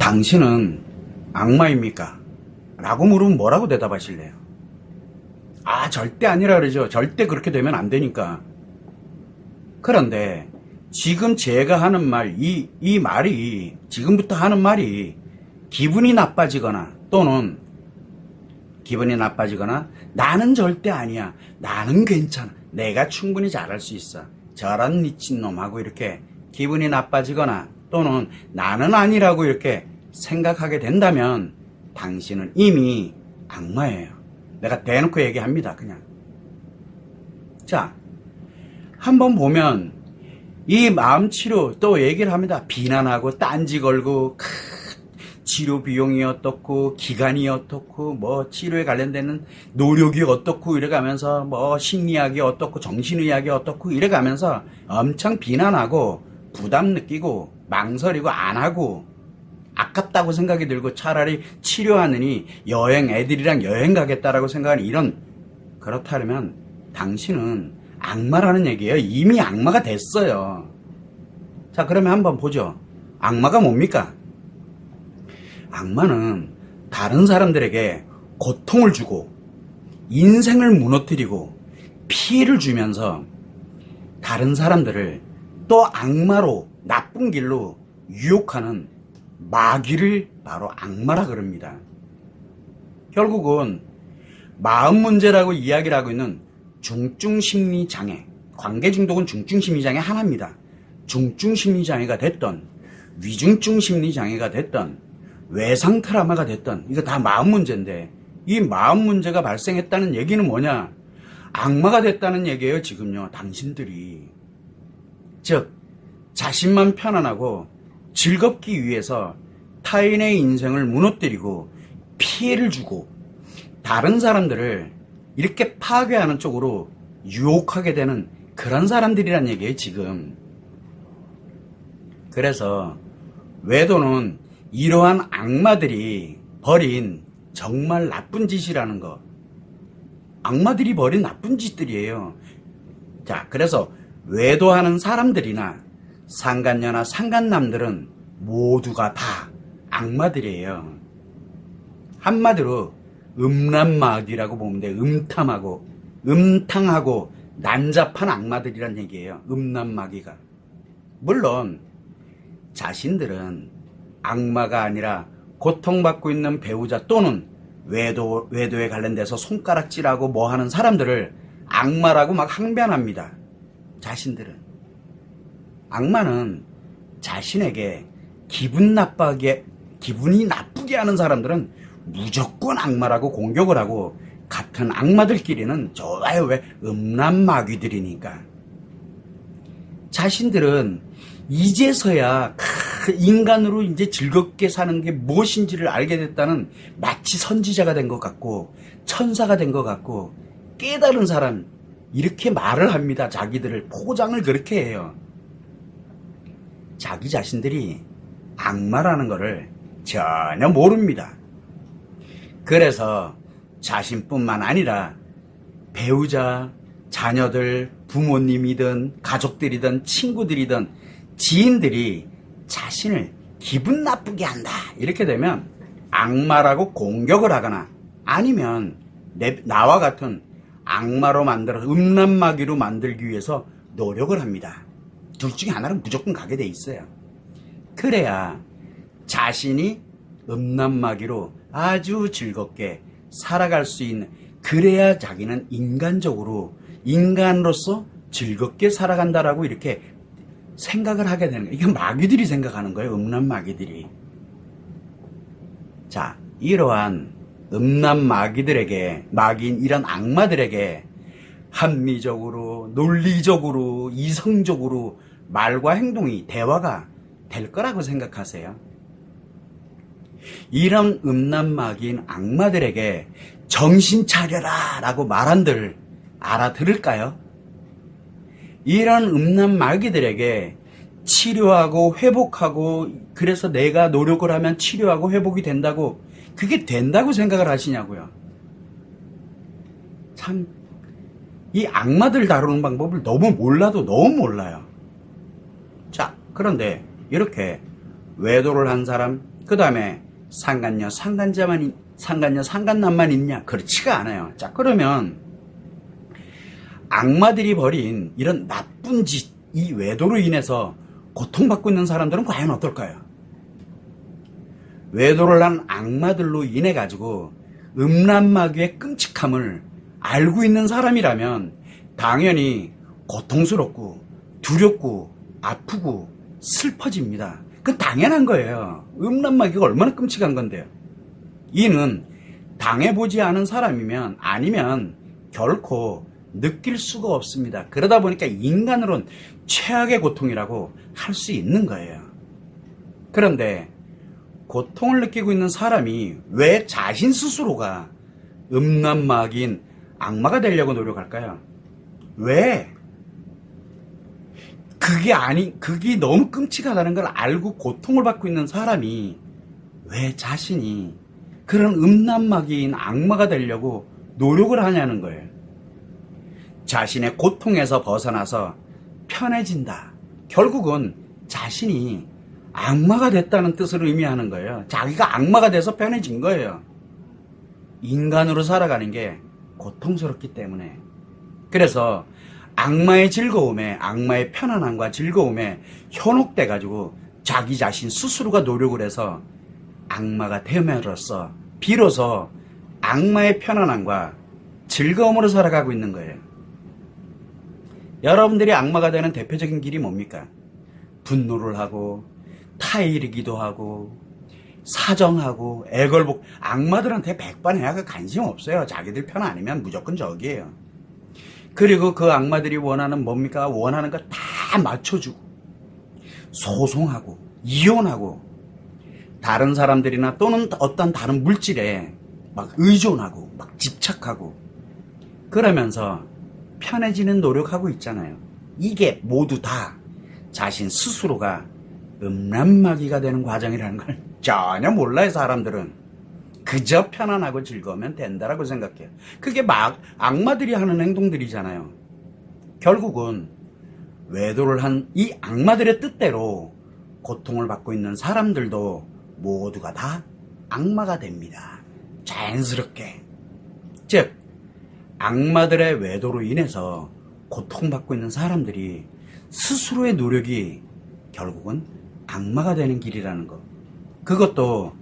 당신은 악마입니까? 라고 물으면 뭐라고 대답하실래요? 아, 절대 아니라 그러죠. 절대 그렇게 되면 안 되니까. 그런데 지금 제가 하는 말, 이 말이, 지금부터 하는 말이 기분이 나빠지거나 또는 기분이 나빠지거나 나는 절대 아니야. 나는 괜찮아. 내가 충분히 잘할 수 있어. 저런 미친놈하고 이렇게 기분이 나빠지거나 또는 나는 아니라고 이렇게 생각하게 된다면 당신은 이미 악마예요. 내가 대놓고 얘기합니다. 그냥. 자, 한번 보면 이 마음치료 또 얘기를 합니다. 비난하고 딴지 걸고 치료 비용이 어떻고 기간이 어떻고 뭐 치료에 관련되는 노력이 어떻고 이래가면서 뭐 심리학이 어떻고 정신의학이 어떻고 이래가면서 엄청 비난하고 부담 느끼고 망설이고 안 하고 아깝다고 생각이 들고 차라리 치료하느니 애들이랑 여행 가겠다라고 생각하는 이런, 그렇다면 당신은 악마라는 얘기예요. 이미 악마가 됐어요. 자, 그러면 한번 보죠. 악마가 뭡니까? 악마는 다른 사람들에게 고통을 주고 인생을 무너뜨리고 피해를 주면서 다른 사람들을 또 악마로 나쁜 길로 유혹하는 마귀를 바로 악마라 그럽니다. 결국은 마음 문제라고 이야기를 하고 있는 중증심리장애, 관계중독은 중증심리장애 하나입니다. 중증심리장애가 됐던 위중증 심리장애가 됐던 외상 트라우마가 됐던 이거 다 마음 문제인데, 이 마음 문제가 발생했다는 얘기는 뭐냐? 악마가 됐다는 얘기예요. 지금요, 당신들이. 즉 자신만 편안하고 즐겁기 위해서 타인의 인생을 무너뜨리고 피해를 주고 다른 사람들을 이렇게 파괴하는 쪽으로 유혹하게 되는 그런 사람들이란 얘기예요, 지금. 그래서 외도는 이러한 악마들이 벌인 정말 나쁜 짓이라는 거. 악마들이 벌인 나쁜 짓들이에요. 자, 그래서 외도하는 사람들이나 상간녀나 상간남들은 모두가 다 악마들이에요. 한마디로 음란마귀라고 보면 돼. 음탕하고 난잡한 악마들이란 얘기예요. 음란마귀가. 물론 자신들은 악마가 아니라 고통받고 있는 배우자 또는 외도에 관련돼서 손가락질하고 뭐 하는 사람들을 악마라고 막 항변합니다. 자신들은. 악마는 자신에게 기분이 나쁘게 하는 사람들은 무조건 악마라고 공격을 하고, 같은 악마들끼리는 좋아요. 왜? 음란마귀들이니까. 자신들은 이제서야 인간으로 이제 즐겁게 사는 게 무엇인지를 알게 됐다는, 마치 선지자가 된 것 같고 천사가 된 것 같고 깨달은 사람, 이렇게 말을 합니다. 자기들을 포장을 그렇게 해요. 자기 자신들이 악마라는 거를 전혀 모릅니다. 그래서 자신뿐만 아니라 배우자, 자녀들, 부모님이든 가족들이든 친구들이든 지인들이 자신을 기분 나쁘게 한다, 이렇게 되면 악마라고 공격을 하거나 아니면 나와 같은 악마로 만들어 음란마귀로 만들기 위해서 노력을 합니다. 둘 중에 하나는 무조건 가게 돼 있어요. 그래야 자신이 음란마귀로 아주 즐겁게 살아갈 수 있는, 그래야 자기는 인간으로서 즐겁게 살아간다라고 이렇게 생각을 하게 되는 거예요. 이게 마귀들이 생각하는 거예요. 음란마귀들이. 자, 이러한 음란마귀들에게, 마귀인 이런 악마들에게 합리적으로, 논리적으로, 이성적으로 말과 행동이, 대화가 될 거라고 생각하세요? 이런 음란마귀인 악마들에게 정신 차려라 라고 말한들 알아들을까요? 이런 음란마귀들에게 치료하고 회복하고, 그래서 내가 노력을 하면 치료하고 회복이 된다고, 그게 된다고 생각을 하시냐고요. 참, 이 악마들 다루는 방법을 너무 몰라요. 자, 그런데 이렇게 외도를 한 사람, 그 다음에 상간녀, 상간남만 있냐? 그렇지가 않아요. 자, 그러면 악마들이 벌인 이런 나쁜 짓, 이 외도로 인해서 고통받고 있는 사람들은 과연 어떨까요? 외도를 한 악마들로 인해 가지고 음란마귀의 끔찍함을 알고 있는 사람이라면 당연히 고통스럽고 두렵고 아프고 슬퍼집니다. 그건 당연한 거예요. 음란마귀가 얼마나 끔찍한 건데요. 이는 당해보지 않은 사람이면 아니면 결코 느낄 수가 없습니다. 그러다 보니까 인간으로는 최악의 고통이라고 할 수 있는 거예요. 그런데 고통을 느끼고 있는 사람이 왜 자신 스스로가 음란마귀인 악마가 되려고 노력할까요? 왜? 그게 너무 끔찍하다는 걸 알고 고통을 받고 있는 사람이 왜 자신이 그런 음란마귀인 악마가 되려고 노력을 하냐는 거예요. 자신의 고통에서 벗어나서 편해진다. 결국은 자신이 악마가 됐다는 뜻을 의미하는 거예요. 자기가 악마가 돼서 편해진 거예요. 인간으로 살아가는 게 고통스럽기 때문에. 그래서 악마의 즐거움에, 악마의 편안함과 즐거움에 현혹돼가지고 자기 자신 스스로가 노력을 해서 악마가 됨으로써 비로소 악마의 편안함과 즐거움으로 살아가고 있는 거예요. 여러분들이 악마가 되는 대표적인 길이 뭡니까? 분노를 하고 타이르기도 하고 사정하고 애걸복. 악마들한테 백반해야가 관심 없어요. 자기들 편 아니면 무조건 적이에요. 그리고 그 악마들이 원하는 뭡니까? 원하는 거 다 맞춰주고 소송하고 이혼하고 다른 사람들이나 또는 어떤 다른 물질에 막 의존하고 막 집착하고 그러면서 편해지는 노력하고 있잖아요. 이게 모두 다 자신 스스로가 음란마귀가 되는 과정이라는 걸 전혀 몰라요. 사람들은 그저 편안하고 즐거우면 된다라고 생각해요. 그게 막 악마들이 하는 행동들이잖아요. 결국은 외도를 한 이 악마들의 뜻대로 고통을 받고 있는 사람들도 모두가 다 악마가 됩니다. 자연스럽게. 즉 악마들의 외도로 인해서 고통받고 있는 사람들이 스스로의 노력이 결국은 악마가 되는 길이라는 것. 그것도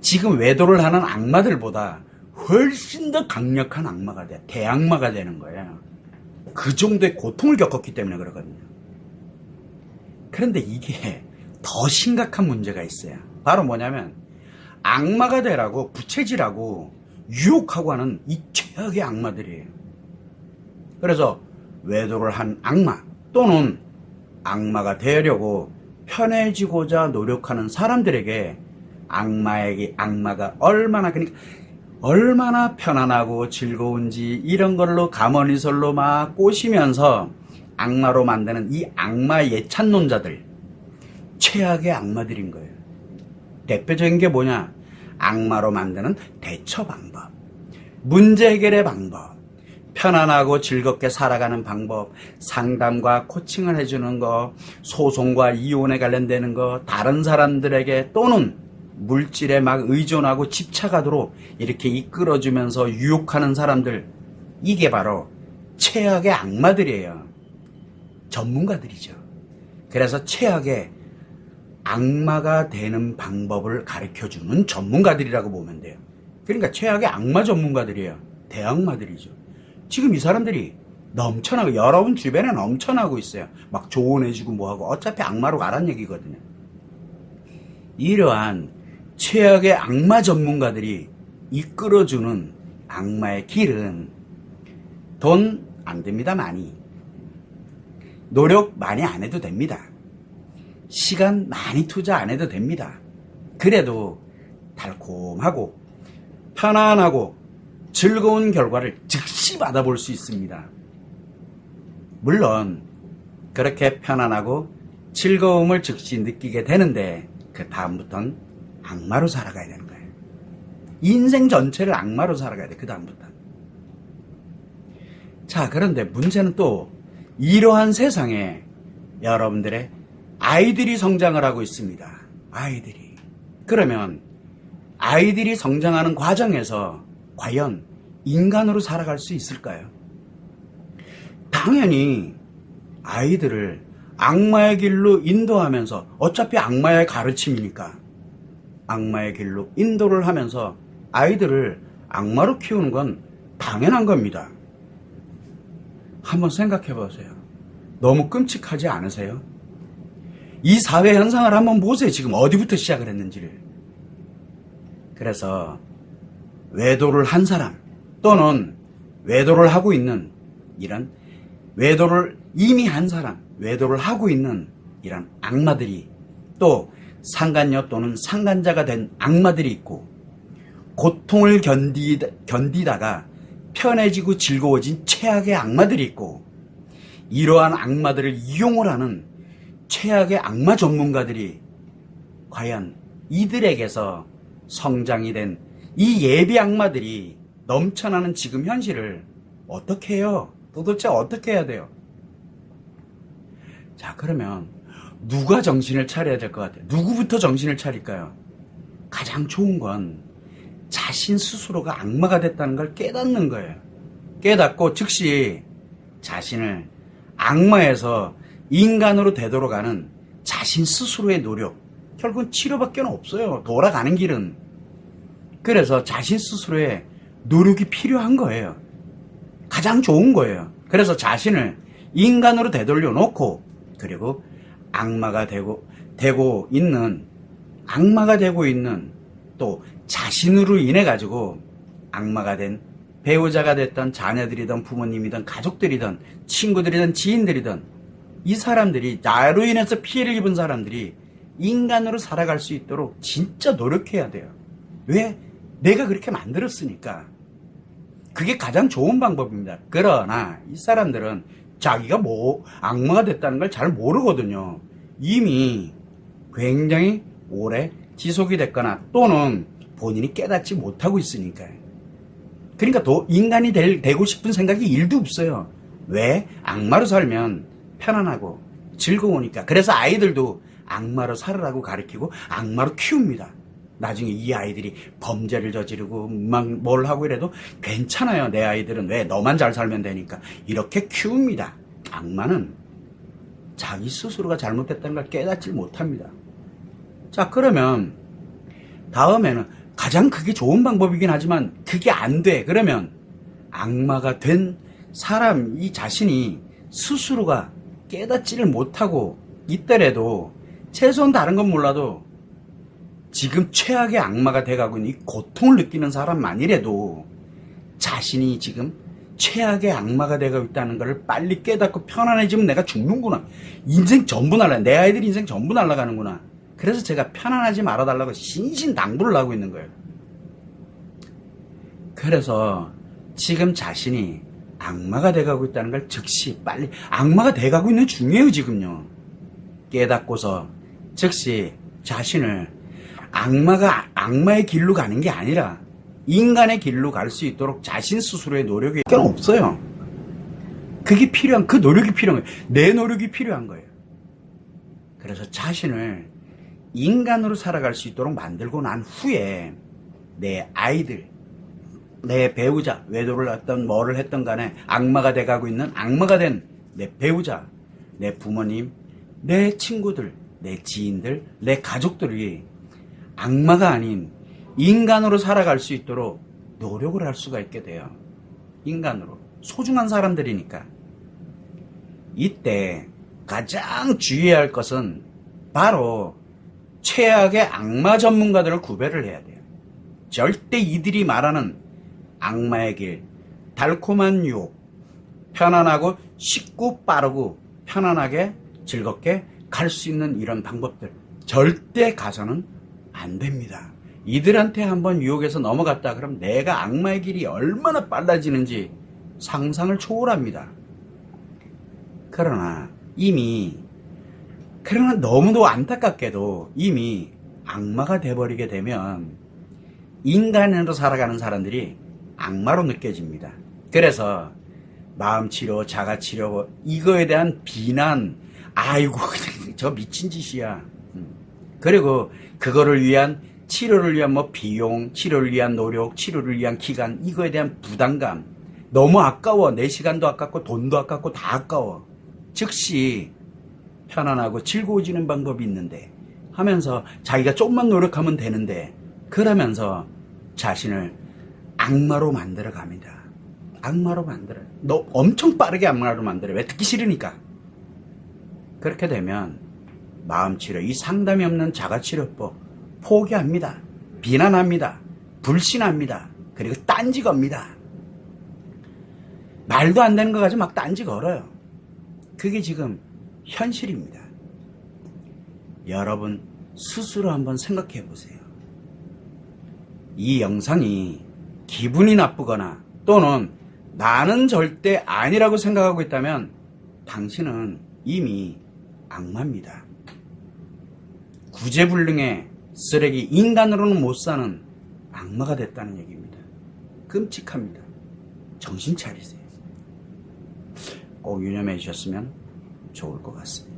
지금 외도를 하는 악마들보다 훨씬 더 강력한 악마가 돼. 대악마가 되는 거예요. 그 정도의 고통을 겪었기 때문에 그러거든요. 그런데 이게 더 심각한 문제가 있어요. 바로 뭐냐면 악마가 되라고 부채질하고 유혹하고 하는 이 최악의 악마들이에요. 그래서 외도를 한 악마 또는 악마가 되려고 편해지고자 노력하는 사람들에게 악마가 얼마나 편안하고 즐거운지 이런 걸로 가머니설로 막 꼬시면서 악마로 만드는 이 악마 예찬론자들, 최악의 악마들인 거예요. 대표적인 게 뭐냐? 악마로 만드는 대처 방법, 문제 해결의 방법, 편안하고 즐겁게 살아가는 방법, 상담과 코칭을 해주는 거, 소송과 이혼에 관련되는 거, 다른 사람들에게 또는 물질에 막 의존하고 집착하도록 이렇게 이끌어주면서 유혹하는 사람들, 이게 바로 최악의 악마들이에요. 전문가들이죠. 그래서 최악의 악마가 되는 방법을 가르쳐주는 전문가들이라고 보면 돼요. 그러니까 최악의 악마 전문가들이에요. 대악마들이죠. 지금 이 사람들이 넘쳐나고 여러분 주변에 넘쳐나고 있어요. 막 조언해주고 뭐하고 어차피 악마로 가란 얘기거든요. 이러한 최악의 악마 전문가들이 이끌어주는 악마의 길은 돈 안 듭니다. 많이. 노력 많이 안 해도 됩니다. 시간 많이 투자 안 해도 됩니다. 그래도 달콤하고 편안하고 즐거운 결과를 즉시 받아볼 수 있습니다. 물론 그렇게 편안하고 즐거움을 즉시 느끼게 되는데 그 다음부터는 악마로 살아가야 되는 거예요. 인생 전체를 악마로 살아가야 돼. 그 다음부터는. 자, 그런데 문제는 또 이러한 세상에 여러분들의 아이들이 성장을 하고 있습니다. 아이들이. 그러면 아이들이 성장하는 과정에서 과연 인간으로 살아갈 수 있을까요? 당연히 아이들을 악마의 길로 인도하면서, 어차피 악마의 가르침이니까 악마의 길로 인도를 하면서 아이들을 악마로 키우는 건 당연한 겁니다. 한번 생각해 보세요. 너무 끔찍하지 않으세요? 이 사회 현상을 한번 보세요. 지금 어디부터 시작을 했는지를. 그래서 외도를 한 사람, 또는 외도를 하고 있는, 이런 외도를 이미 한 사람, 외도를 하고 있는 이런 악마들이, 또 상간녀 또는 상간자가 된 악마들이 있고, 고통을 견디다가 편해지고 즐거워진 최악의 악마들이 있고, 이러한 악마들을 이용을 하는 최악의 악마 전문가들이 과연 이들에게서 성장이 된 이 예비 악마들이 넘쳐나는 지금 현실을 어떻게 해요? 도대체 어떻게 해야 돼요? 자, 그러면 누가 정신을 차려야 될 것 같아요? 누구부터 정신을 차릴까요? 가장 좋은 건 자신 스스로가 악마가 됐다는 걸 깨닫는 거예요. 깨닫고 즉시 자신을 악마에서 인간으로 되도록 하는 자신 스스로의 노력, 결국은 치료밖에 없어요. 돌아가는 길은. 그래서 자신 스스로의 노력이 필요한 거예요. 가장 좋은 거예요. 그래서 자신을 인간으로 되돌려 놓고, 그리고 악마가 되고 있는 또 자신으로 인해 가지고 악마가 된 배우자가 됐던 자녀들이든 부모님이든 가족들이든 친구들이든 지인들이든, 이 사람들이, 나로 인해서 피해를 입은 사람들이 인간으로 살아갈 수 있도록 진짜 노력해야 돼요. 왜? 내가 그렇게 만들었으니까. 그게 가장 좋은 방법입니다. 그러나 이 사람들은 자기가 악마가 됐다는 걸 잘 모르거든요. 이미 굉장히 오래 지속이 됐거나, 또는 본인이 깨닫지 못하고 있으니까요. 그러니까 인간이 되고 싶은 생각이 1도 없어요. 왜? 악마로 살면 편안하고 즐거우니까. 그래서 아이들도 악마로 살으라고 가르치고 악마로 키웁니다. 나중에 이 아이들이 범죄를 저지르고 막 뭘 하고 이래도 괜찮아요. 내 아이들은 왜? 너만 잘 살면 되니까. 이렇게 키웁니다. 악마는 자기 스스로가 잘못됐다는 걸 깨닫지 못합니다. 자, 그러면 다음에는 가장 그게 좋은 방법이긴 하지만 그게 안 돼. 그러면 악마가 된 사람, 이 자신이 스스로가 깨닫지를 못하고 있더라도, 최소한 다른 건 몰라도 지금 최악의 악마가 돼가고 있는 이 고통을 느끼는 사람만이라도 자신이 지금 최악의 악마가 돼가고 있다는 걸 빨리 깨닫고 편안해지면 내가 죽는구나. 인생 전부 내 아이들 인생 전부 날아가는구나. 그래서 제가 편안하지 말아달라고 신신당부를 하고 있는 거예요. 그래서 지금 자신이 악마가 돼가고 있다는 걸 즉시 빨리, 악마가 돼가고 있는 중이에요 지금요. 깨닫고서 즉시 자신을 악마의 길로 가는 게 아니라 인간의 길로 갈 수 있도록 자신 스스로의 노력이 없어요. 그게 필요한, 그 노력이 필요한 거예요. 내 노력이 필요한 거예요. 그래서 자신을 인간으로 살아갈 수 있도록 만들고 난 후에 내 아이들, 내 배우자, 외도를 했던 뭐를 했던 간에 악마가 돼가고 있는, 악마가 된 내 배우자, 내 부모님, 내 친구들, 내 지인들, 내 가족들이 악마가 아닌 인간으로 살아갈 수 있도록 노력을 할 수가 있게 돼요. 인간으로. 소중한 사람들이니까. 이때 가장 주의해야 할 것은 바로 최악의 악마 전문가들을 구별을 해야 돼요. 절대 이들이 말하는 악마의 길, 달콤한 유혹, 편안하고 쉽고 빠르고 편안하게 즐겁게 갈 수 있는 이런 방법들, 절대 가서는 안 됩니다. 이들한테 한번 유혹해서 넘어갔다 그럼 내가 악마의 길이 얼마나 빨라지는지 상상을 초월합니다. 그러나 너무도 안타깝게도 이미 악마가 돼버리게 되면 인간으로 살아가는 사람들이 악마로 느껴집니다. 그래서 마음치료, 자가치료, 이거에 대한 비난, 아이고 저 미친 짓이야. 그리고 그거를 위한 치료를 위한 뭐 비용, 치료를 위한 노력, 치료를 위한 기간, 이거에 대한 부담감. 너무 아까워. 내 시간도 아깝고 돈도 아깝고 다 아까워. 즉시 편안하고 즐거워지는 방법이 있는데 하면서 자기가 조금만 노력하면 되는데 그러면서 자신을 악마로 만들어 갑니다. 악마로 만들어요. 너 엄청 빠르게 악마로 만들어요. 왜? 듣기 싫으니까. 그렇게 되면 마음치료, 이 상담이 없는 자가치료법 포기합니다. 비난합니다. 불신합니다. 그리고 딴지 겁니다. 말도 안 되는 거 가지고 막 딴지 걸어요. 그게 지금 현실입니다. 여러분 스스로 한번 생각해 보세요. 이 영상이 기분이 나쁘거나 또는 나는 절대 아니라고 생각하고 있다면 당신은 이미 악마입니다. 구제불능의 쓰레기, 인간으로는 못 사는 악마가 됐다는 얘기입니다. 끔찍합니다. 정신 차리세요. 꼭 유념해 주셨으면 좋을 것 같습니다.